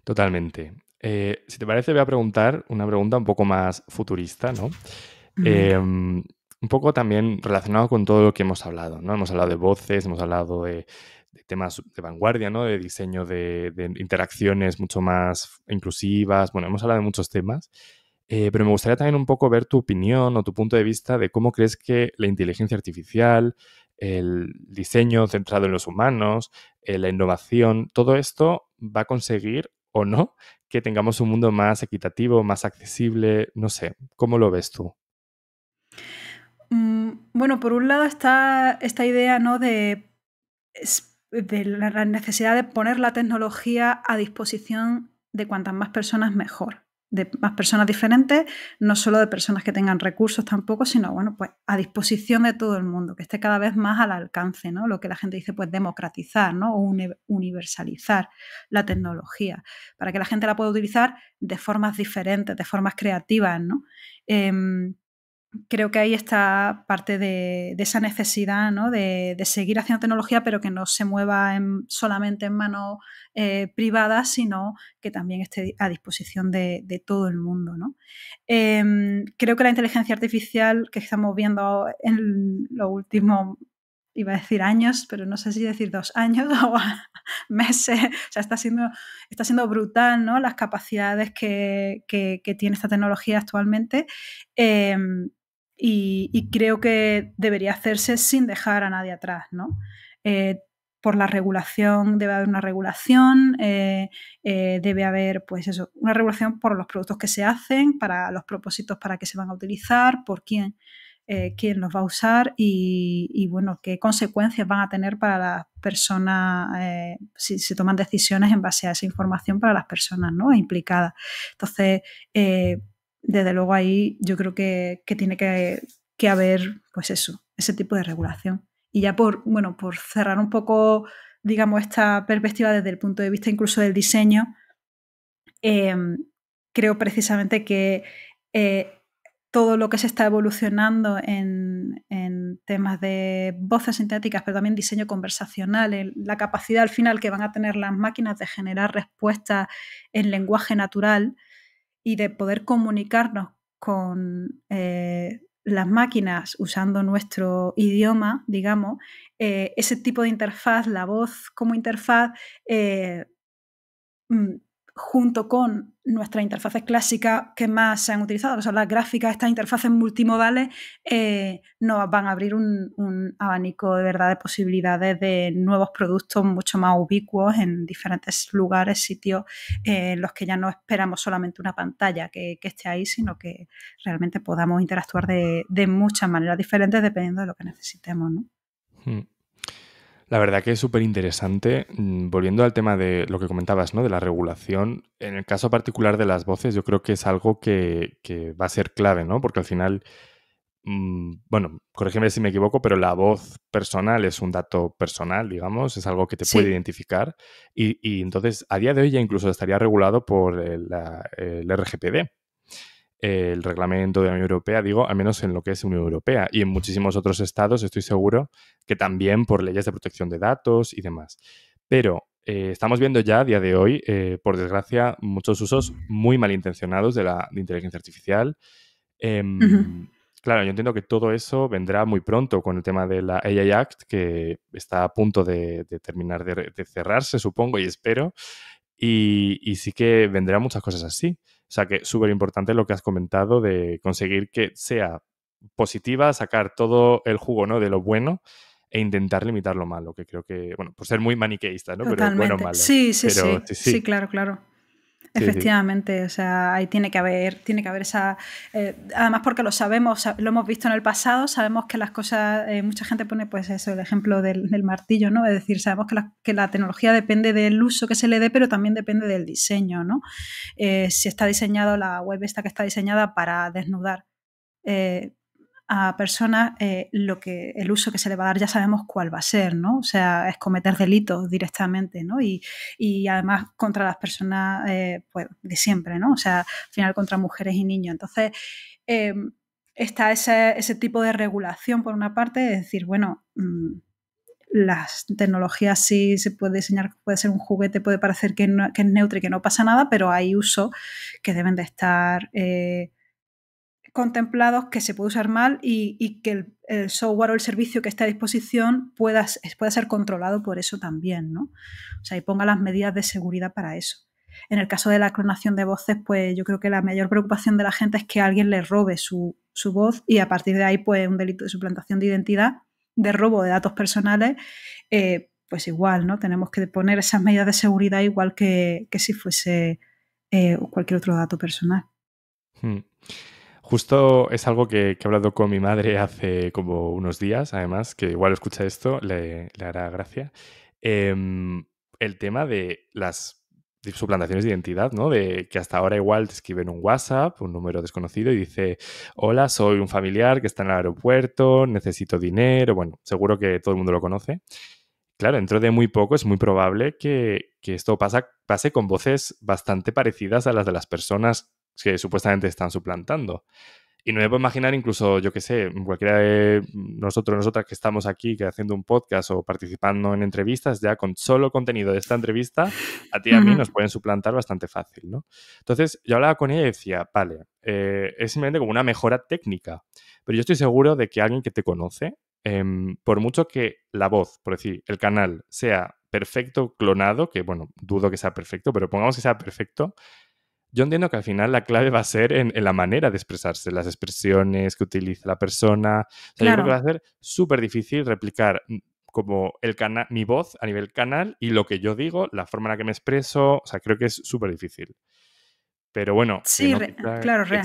Totalmente. Si te parece, voy a preguntar una pregunta un poco más futurista, ¿no? Venga. Un poco también relacionado con todo lo que hemos hablado, ¿no? Hemos hablado de voces, hemos hablado de temas de vanguardia, ¿no? De diseño de interacciones mucho más inclusivas. Bueno, hemos hablado de muchos temas. Pero me gustaría también un poco ver tu opinión o tu punto de vista de cómo crees que la inteligencia artificial, el diseño centrado en los humanos, la innovación, todo esto va a conseguir o no que tengamos un mundo más equitativo, más accesible, no sé, ¿cómo lo ves tú? Bueno, por un lado está esta idea, ¿no? De la necesidad de poner la tecnología a disposición de cuantas más personas mejor, de más personas diferentes, no solo de personas que tengan recursos tampoco, sino bueno, pues a disposición de todo el mundo, que esté cada vez más al alcance, ¿no? Lo que la gente dice, pues democratizar, ¿no? O universalizar la tecnología, para que la gente la pueda utilizar de formas diferentes, de formas creativas, ¿no? Creo que ahí está parte de esa necesidad, ¿no? de seguir haciendo tecnología, pero que no se mueva solamente en manos privadas, sino que también esté a disposición de todo el mundo, ¿no? Creo que la inteligencia artificial que estamos viendo en los últimos, iba a decir años, pero no sé si decir 2 años o meses, o sea, está siendo brutal, ¿no? Las capacidades que tiene esta tecnología actualmente. Y creo que debería hacerse sin dejar a nadie atrás, ¿no? Por la regulación, debe haber una regulación, debe haber, pues eso, una regulación por los productos que se hacen, para los propósitos para que se van a utilizar, por quién los va a usar y, bueno, qué consecuencias van a tener para las personas si se toman decisiones en base a esa información para las personas, ¿no? Implicadas. Entonces, desde luego ahí yo creo que tiene que haber, pues eso, ese tipo de regulación. Y ya por cerrar un poco, digamos, esta perspectiva desde el punto de vista incluso del diseño, creo precisamente que todo lo que se está evolucionando en temas de voces sintéticas, pero también diseño conversacional, la capacidad al final que van a tener las máquinas de generar respuestas en lenguaje natural y de poder comunicarnos con las máquinas usando nuestro idioma, digamos, ese tipo de interfaz, la voz como interfaz, mm, junto con nuestras interfaces clásicas que más se han utilizado, que son las gráficas, estas interfaces multimodales, nos van a abrir un abanico de verdad de posibilidades de nuevos productos mucho más ubicuos en diferentes lugares, sitios en los que ya no esperamos solamente una pantalla que esté ahí, sino que realmente podamos interactuar de muchas maneras diferentes dependiendo de lo que necesitemos, ¿no? Hmm. La verdad que es súper interesante. Volviendo al tema de lo que comentabas, ¿no? De la regulación, en el caso particular de las voces, yo creo que es algo que va a ser clave, ¿no? Porque al final, bueno, corrígeme si me equivoco, pero la voz personal es un dato personal, digamos, es algo que te puede Sí. identificar y entonces a día de hoy ya incluso estaría regulado por el RGPD, el reglamento de la Unión Europea, digo, al menos en lo que es Unión Europea y en muchísimos otros estados estoy seguro que también por leyes de protección de datos y demás. Pero estamos viendo ya a día de hoy, por desgracia, muchos usos muy malintencionados de la inteligencia artificial. Uh-huh. Claro, yo entiendo que todo eso vendrá muy pronto con el tema de la AI Act, que está a punto de terminar de cerrarse, supongo, y espero. Y sí que vendrán muchas cosas así. O sea que súper importante lo que has comentado de conseguir que sea positiva, sacar todo el jugo, ¿no? De lo bueno e intentar limitar lo malo, que creo que, bueno, por ser muy maniqueísta, ¿no? Pero bueno o Totalmente. malo. Sí, sí, Pero sí. sí, Sí, sí, claro, claro. sí, sí. Efectivamente, o sea, ahí tiene que haber esa... además porque lo sabemos, lo hemos visto en el pasado, sabemos que las cosas, mucha gente pone pues eso, el ejemplo del martillo, ¿no? Es decir, sabemos que la tecnología depende del uso que se le dé, pero también depende del diseño, ¿no? Si está diseñado, la web esta que está diseñada para desnudar a personas, el uso que se le va a dar ya sabemos cuál va a ser, ¿no? O sea, es cometer delitos directamente, ¿no? Y además contra las personas pues, de siempre, ¿no? O sea, al final contra mujeres y niños. Entonces, eh, está ese tipo de regulación por una parte, es decir, bueno, las tecnologías sí se puede diseñar, puede ser un juguete, puede parecer que es neutro y que no pasa nada, pero hay usos que deben de estar contemplados, que se puede usar mal y que el software o el servicio que esté a disposición pueda ser controlado por eso también, ¿no? O sea, y ponga las medidas de seguridad para eso. En el caso de la clonación de voces, pues yo creo que la mayor preocupación de la gente es que alguien le robe su voz y a partir de ahí, pues un delito de suplantación de identidad, de robo de datos personales, pues igual, ¿no? Tenemos que poner esas medidas de seguridad igual que si fuese cualquier otro dato personal. Hmm. Justo es algo que he hablado con mi madre hace como unos días, además, que igual escucha esto, le hará gracia. El tema de las suplantaciones de identidad, ¿no? De que hasta ahora igual te escriben un WhatsApp, un número desconocido, y dice, hola, soy un familiar que está en el aeropuerto, necesito dinero. Bueno, seguro que todo el mundo lo conoce. Claro, dentro de muy poco es muy probable que esto pase con voces bastante parecidas a las de las personas que supuestamente están suplantando. Y no me puedo imaginar incluso, yo qué sé, cualquiera de nosotras que estamos aquí que haciendo un podcast o participando en entrevistas, ya con solo contenido de esta entrevista, a ti y a mí Uh-huh. nos pueden suplantar bastante fácil, ¿no? Entonces, yo hablaba con ella y decía, vale, es simplemente como una mejora técnica, pero yo estoy seguro de que alguien que te conoce, por mucho que la voz, por decir, el canal sea perfecto clonado, que bueno, dudo que sea perfecto, pero pongamos que sea perfecto, yo entiendo que al final la clave va a ser en la manera de expresarse, las expresiones que utiliza la persona. O sea, yo creo que va Claro. a ser súper difícil replicar como mi voz a nivel canal y lo que yo digo, la forma en la que me expreso. O sea, creo que es súper difícil. Pero bueno, que Sí, no quita claro, que...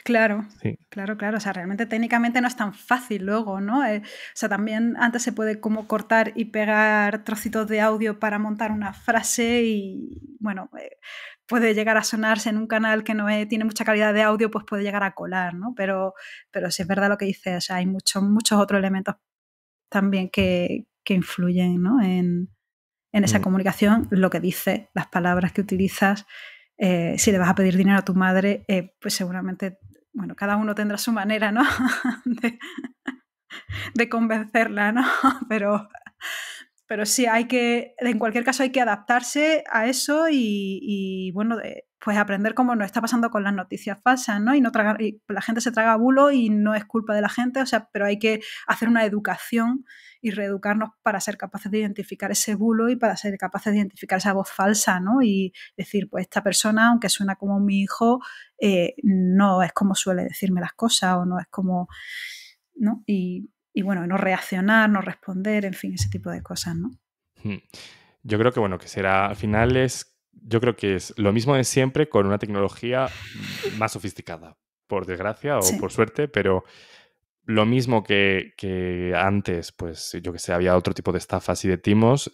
claro, Sí. claro, claro. O sea, realmente técnicamente no es tan fácil luego, ¿no? O sea, también antes se puede como cortar y pegar trocitos de audio para montar una frase y, bueno, puede llegar a sonarse en un canal que no tiene mucha calidad de audio, pues puede llegar a colar, ¿no? Pero sí es verdad lo que dices, o sea, hay muchos otros elementos también que influyen, ¿no? En esa Mm. comunicación, lo que dices, las palabras que utilizas. Si le vas a pedir dinero a tu madre, pues seguramente, bueno, cada uno tendrá su manera, ¿no? de, de convencerla, ¿no? Pero, Pero sí, en cualquier caso hay que adaptarse a eso y bueno, pues aprender cómo nos está pasando con las noticias falsas, ¿no? Y la gente se traga bulo y no es culpa de la gente, o sea, pero hay que hacer una educación y reeducarnos para ser capaces de identificar ese bulo y para ser capaces de identificar esa voz falsa, ¿no? Y decir, pues esta persona, aunque suena como mi hijo, no es como suele decirme las cosas o no es como, ¿no? Y bueno, no reaccionar, no responder, en fin, ese tipo de cosas, ¿no? Yo creo que, bueno, que será, al final yo creo que es lo mismo de siempre con una tecnología más sofisticada, por desgracia o Sí. por suerte, pero lo mismo que antes, pues yo que sé, había otro tipo de estafas y de timos,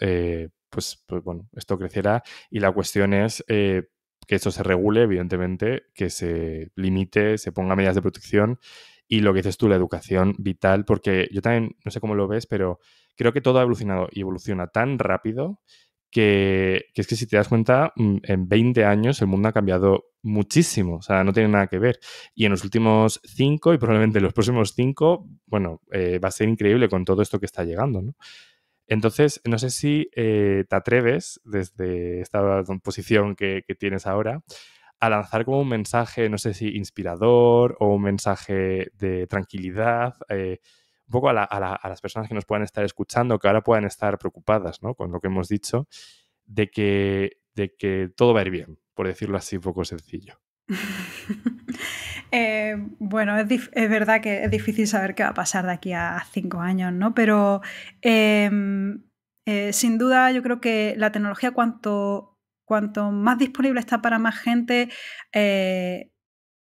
pues bueno, esto crecerá y la cuestión es que esto se regule, evidentemente, que se limite, se ponga medidas de protección y lo que dices tú, la educación vital, porque yo también, no sé cómo lo ves, pero creo que todo ha evolucionado y evoluciona tan rápido que es que si te das cuenta, en 20 años el mundo ha cambiado muchísimo, o sea, no tiene nada que ver. Y en los últimos 5 y probablemente en los próximos 5, bueno, va a ser increíble con todo esto que está llegando, ¿no? Entonces, no sé si te atreves, desde esta posición que tienes ahora, a lanzar como un mensaje, no sé si inspirador o un mensaje de tranquilidad, un poco a las personas que nos puedan estar escuchando, que ahora puedan estar preocupadas, ¿no? Con lo que hemos dicho, de que todo va a ir bien, por decirlo así un poco sencillo. Bueno, es verdad que es difícil saber qué va a pasar de aquí a 5 años, ¿no? Pero sin duda yo creo que la tecnología cuanto más disponible está para más gente,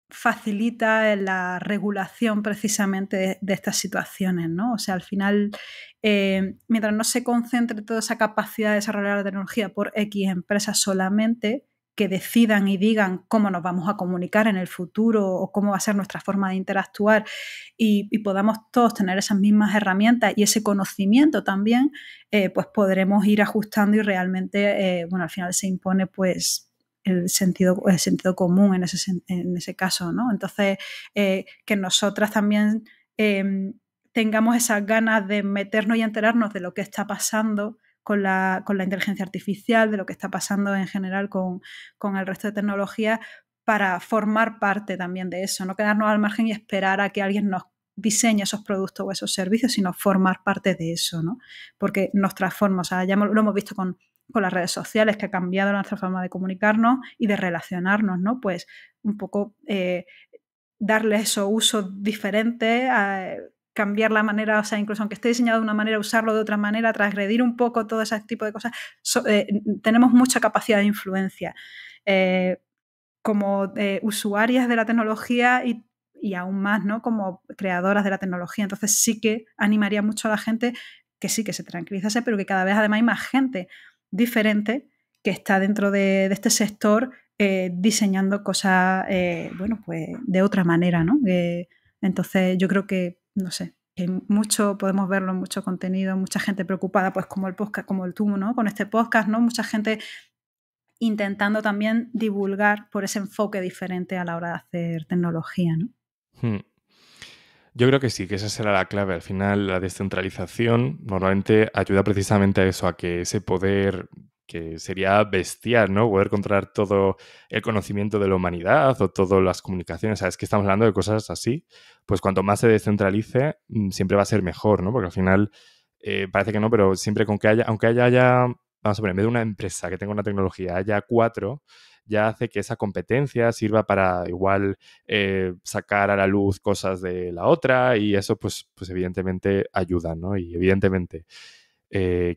facilita la regulación precisamente de estas situaciones, ¿no? O sea, al final, mientras no se concentre toda esa capacidad de desarrollar la tecnología por X empresas solamente, que decidan y digan cómo nos vamos a comunicar en el futuro o cómo va a ser nuestra forma de interactuar y podamos todos tener esas mismas herramientas y ese conocimiento también, pues podremos ir ajustando y realmente, bueno, al final se impone pues el sentido común en ese caso, ¿no? Entonces, que nosotras también tengamos esas ganas de meternos y enterarnos de lo que está pasando con la inteligencia artificial, de lo que está pasando en general con el resto de tecnologías, para formar parte también de eso, no quedarnos al margen y esperar a que alguien nos diseñe esos productos o esos servicios, sino formar parte de eso, ¿no? Porque nos transforma, o sea, ya lo hemos visto con las redes sociales, que ha cambiado nuestra forma de comunicarnos y de relacionarnos, ¿no? Pues un poco darle esos usos diferentes, cambiar la manera, o sea, incluso aunque esté diseñado de una manera, usarlo de otra manera, transgredir un poco todo ese tipo de cosas. Tenemos mucha capacidad de influencia como usuarias de la tecnología y aún más, ¿no? Como creadoras de la tecnología. Entonces sí que animaría mucho a la gente que sí, que se tranquilizase, pero que cada vez además hay más gente diferente que está dentro de este sector diseñando cosas, bueno, pues de otra manera, ¿no? Entonces yo creo que, no sé, que mucho, podemos verlo en mucho contenido, mucha gente preocupada, pues como el podcast, como el tú, ¿no? Con este podcast, ¿no? Mucha gente intentando también divulgar por ese enfoque diferente a la hora de hacer tecnología, ¿no? Hmm. Yo creo que sí, que esa será la clave. Al final, la descentralización normalmente ayuda precisamente a eso, a que ese poder que sería bestial, ¿no? Poder controlar todo el conocimiento de la humanidad o todas las comunicaciones. ¿Sabes? Que estamos hablando de cosas así. Pues cuanto más se descentralice, siempre va a ser mejor, ¿no? Porque al final, parece que no, pero siempre con que haya, aunque haya, vamos a ver, en vez de una empresa que tenga una tecnología, haya 4, ya hace que esa competencia sirva para igual sacar a la luz cosas de la otra y eso pues evidentemente ayuda, ¿no? Y evidentemente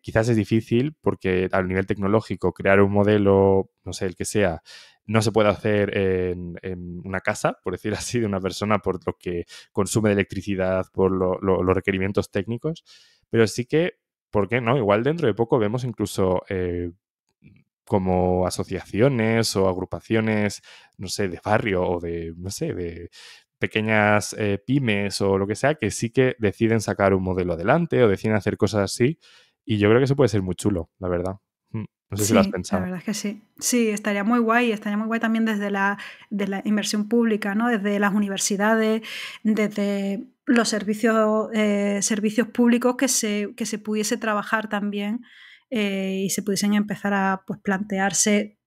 quizás es difícil porque a nivel tecnológico crear un modelo, no sé, el que sea, no se puede hacer en una casa, por decir así, de una persona por lo que consume de electricidad, por los requerimientos técnicos, pero sí que, ¿por qué no? Igual dentro de poco vemos incluso como asociaciones o agrupaciones, no sé, de barrio o de, no sé, de pequeñas pymes o lo que sea, que sí que deciden sacar un modelo adelante o deciden hacer cosas así. Y yo creo que eso puede ser muy chulo, la verdad. No sé si lo has Sí, la pensado. verdad es que sí. Sí, estaría muy guay también desde de la inversión pública, ¿no? Desde las universidades, desde los servicios públicos que se pudiese trabajar también y se pudiesen empezar a pues, plantearse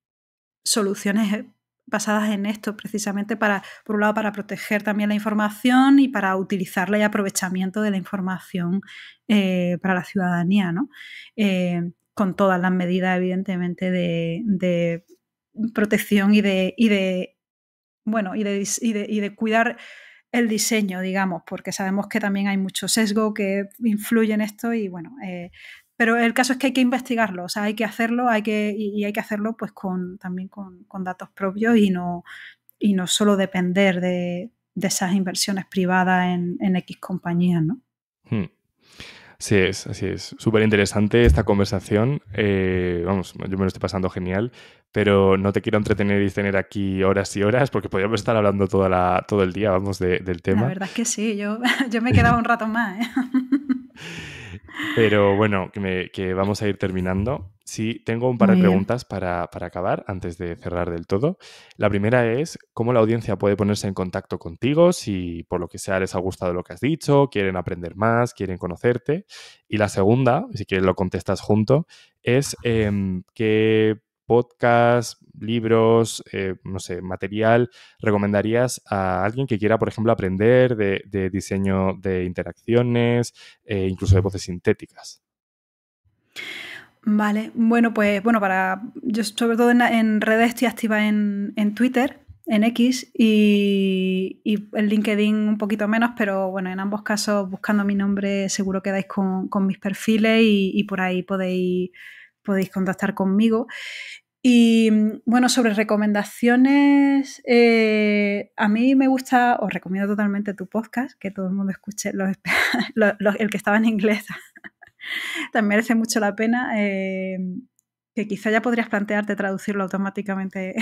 soluciones basadas en esto, precisamente por un lado, para proteger también la información y para utilizarla y aprovechamiento de la información para la ciudadanía, ¿no? Con todas las medidas, evidentemente, de protección y de cuidar el diseño, digamos, porque sabemos que también hay mucho sesgo que influye en esto y bueno, pero el caso es que hay que investigarlo, o sea, hay que hacerlo, hay que hacerlo pues también con datos propios y no solo depender de esas inversiones privadas en X compañías, ¿no? Así es. Súper interesante esta conversación. Vamos, yo me lo estoy pasando genial, pero no te quiero entretener y tener aquí horas y horas porque podríamos estar hablando todo el día, vamos, del tema. La verdad es que sí, yo me quedaba un rato más, ¿eh? Pero bueno, que vamos a ir terminando. Sí, tengo un par de preguntas para acabar antes de cerrar del todo. La primera es, ¿cómo la audiencia puede ponerse en contacto contigo si por lo que sea les ha gustado lo que has dicho, quieren aprender más, quieren conocerte? Y la segunda, si quieres lo contestas junto, es ¿qué podcast, libros, no sé, material recomendarías a alguien que quiera, por ejemplo, aprender de diseño de interacciones, incluso de voces sintéticas? Vale, bueno, pues yo sobre todo en redes estoy activa en Twitter, en X y en LinkedIn un poquito menos, pero bueno, en ambos casos buscando mi nombre seguro que dais con mis perfiles y por ahí podéis contactar conmigo. Y bueno, sobre recomendaciones, a mí me gusta, os recomiendo totalmente tu podcast, que todo el mundo escuche el que estaba en inglés. También merece mucho la pena, que quizá ya podrías plantearte traducirlo automáticamente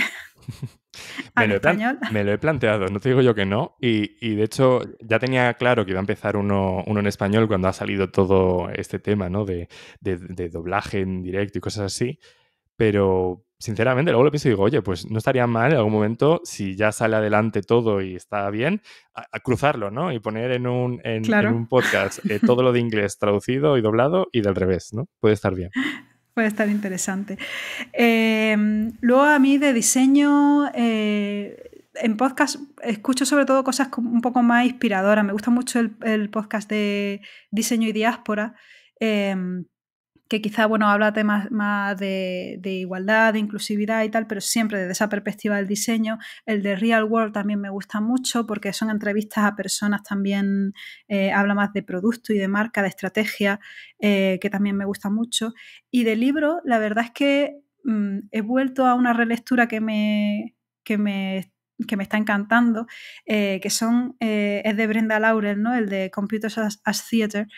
al español. Me lo he planteado, no te digo yo que no. Y de hecho, ya tenía claro que iba a empezar uno en español cuando ha salido todo este tema, ¿no? De doblaje en directo y cosas así. Pero, sinceramente, luego lo pienso y digo, oye, pues no estaría mal en algún momento, si ya sale adelante todo y está bien, a cruzarlo, ¿no? Y poner en Claro. un podcast todo lo de inglés traducido y doblado y del revés, ¿no? Puede estar bien. Puede estar interesante. Luego a mí de diseño, en podcast escucho sobre todo cosas un poco más inspiradoras. Me gusta mucho el podcast de diseño y diáspora, que quizá habla temas más de igualdad, de inclusividad y tal, pero siempre desde esa perspectiva del diseño. El de Real World también me gusta mucho porque son entrevistas a personas también, habla más de producto y de marca, de estrategia, que también me gusta mucho. Y de libro, la verdad es que he vuelto a una relectura que me está encantando, que es de Brenda Laurel, ¿no? El de Computers as Theatre.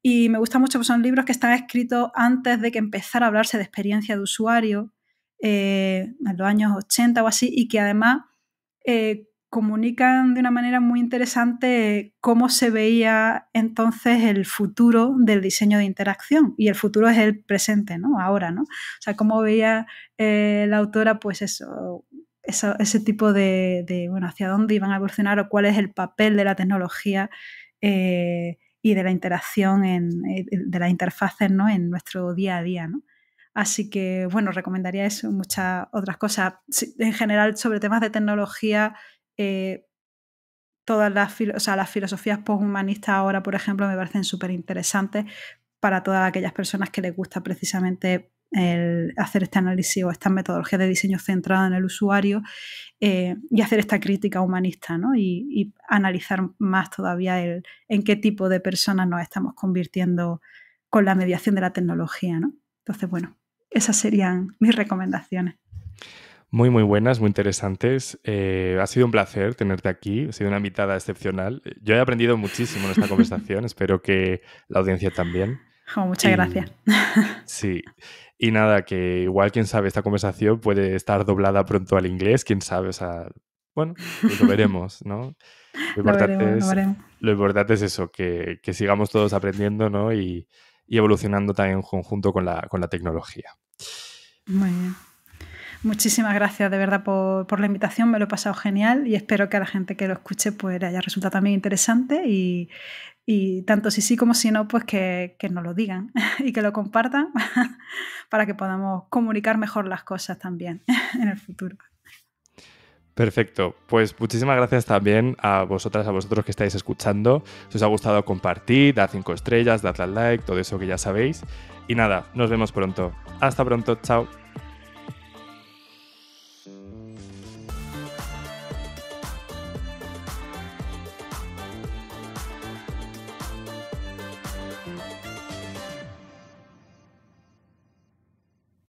Y me gusta mucho, pues son libros que están escritos antes de que empezara a hablarse de experiencia de usuario, en los años 80 o así, y que además comunican de una manera muy interesante cómo se veía entonces el futuro del diseño de interacción. Y el futuro es el presente, ¿no? Ahora, ¿no? O sea, cómo veía la autora, pues ese tipo de hacia dónde iban a evolucionar o cuál es el papel de la tecnología y de la interacción de las interfaces, ¿no? En nuestro día a día, ¿no? Así que, bueno, recomendaría eso, muchas otras cosas. En general, sobre temas de tecnología, todas las filosofías posthumanistas ahora, por ejemplo, me parecen súper interesantes para todas aquellas personas que les gusta precisamente hacer este análisis o estas metodologías de diseño centrado en el usuario, y hacer esta crítica humanista, ¿no? Y analizar más todavía en qué tipo de personas nos estamos convirtiendo con la mediación de la tecnología, ¿no? Entonces, bueno, esas serían mis recomendaciones. Muy, muy buenas, muy interesantes. Ha sido un placer tenerte aquí. Ha sido una invitada excepcional. Yo he aprendido muchísimo en esta conversación. Espero que la audiencia también. Muchas gracias. Sí. Y nada, que igual, quién sabe, esta conversación puede estar doblada pronto al inglés. Quién sabe, o sea, bueno, pues lo veremos, ¿no? Lo importante es eso, que sigamos todos aprendiendo, ¿no? Y evolucionando también en conjunto con la tecnología. Muy bien. Muchísimas gracias de verdad por la invitación, me lo he pasado genial y espero que a la gente que lo escuche pues le haya resultado también interesante y tanto si sí como si no, pues que nos lo digan y que lo compartan para que podamos comunicar mejor las cosas también en el futuro. Perfecto, pues muchísimas gracias también a vosotras, a vosotros que estáis escuchando. Si os ha gustado, compartid, dad 5 estrellas, dad al like, todo eso que ya sabéis. Y nada, nos vemos pronto. Hasta pronto, chao.